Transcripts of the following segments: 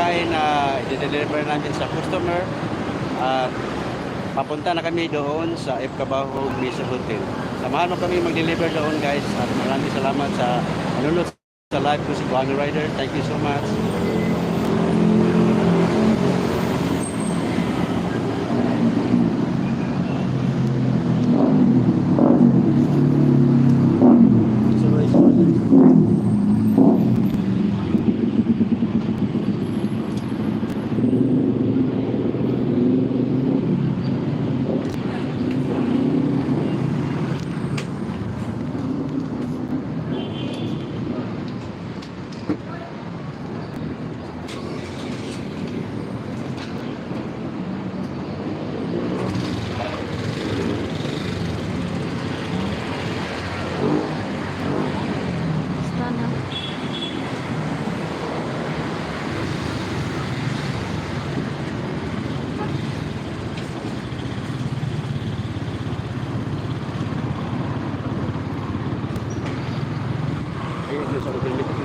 pagkain na i-deliver namin sa customer. At papunta na kami doon sa F. Cabajo Mesa Hotel. Samahan mo kami mag-deliver doon guys. At maraming salamat sa nanonood sa live ko si Bonnie Rider. Thank you so much. Basta na. Ayun, sa hotel nito.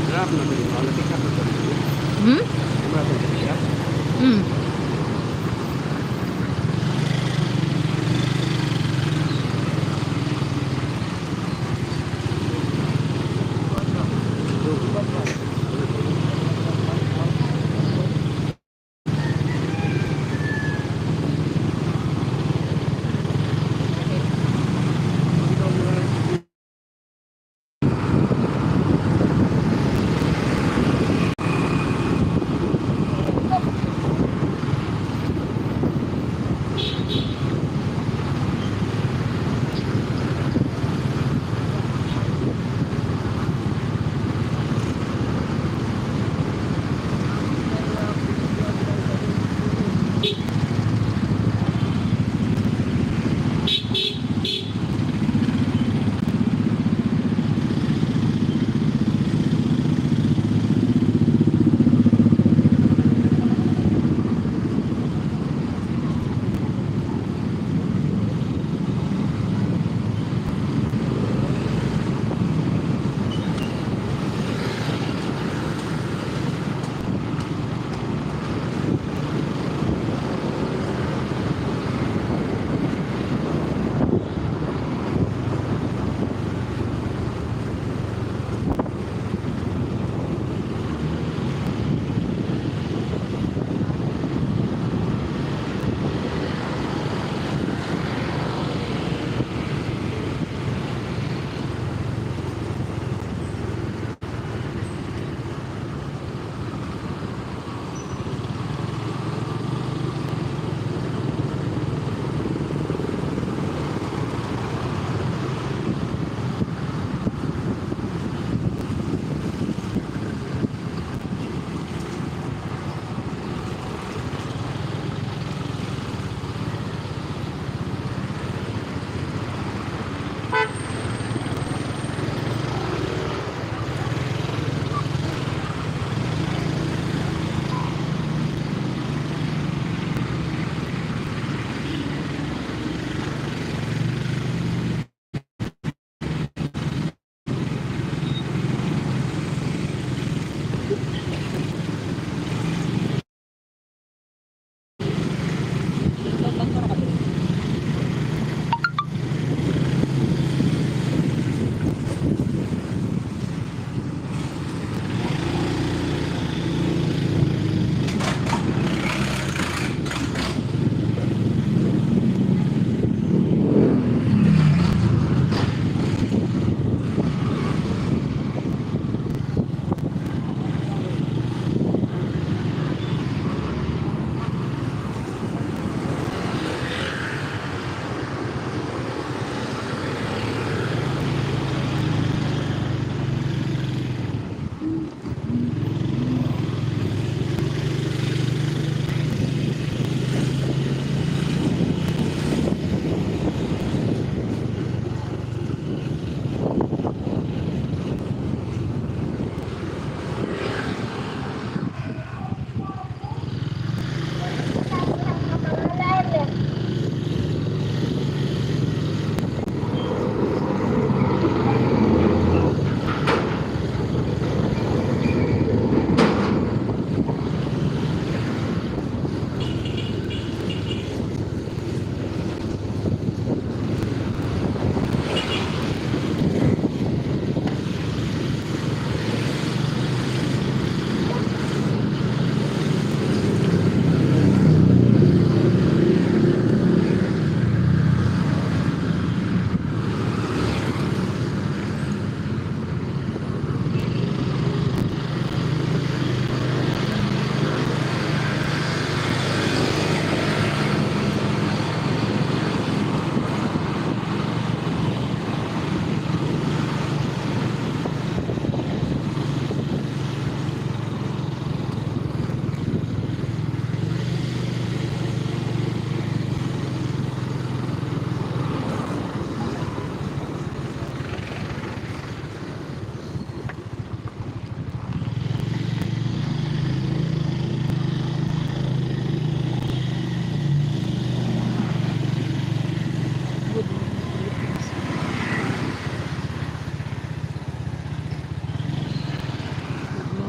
Sarap naman yung mga pick up. Hmm? Sarap naman siya. Hmm.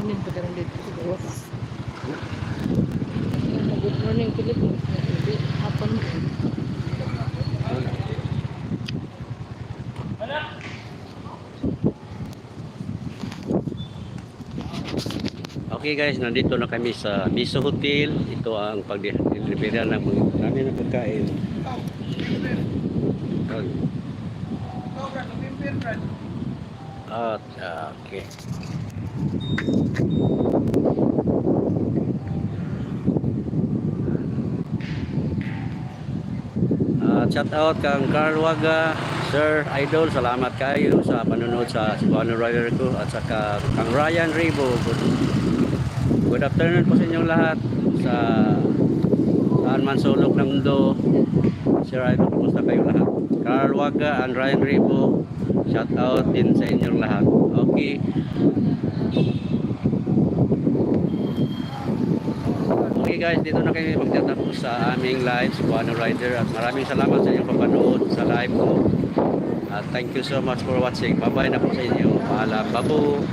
morning pa karon dito sa gawas. Good morning Philippines. Hindi hapon. Okay guys, nandito na kami sa Miso Hotel. Ito ang pag-delivery ng namin ng pagkain. At okay. Shout out kang Carl Waga, Sir Idol, salamat kayo sa panonood sa Cebuano Rider ko at saka kang Ryan Ribo. Good afternoon po sa inyong lahat sa saan man sulok ng mundo. Sir Idol, kumusta kayo lahat? Carl Waga and Ryan Ribo, shout out din sa inyong lahat. Okay. Okay guys, dito na kayo magtatapos sa aming live Cebuano Rider at maraming salamat sa inyong papanood sa live ko. At thank you so much for watching. Bye bye na po sa inyo. Paalam. Babu.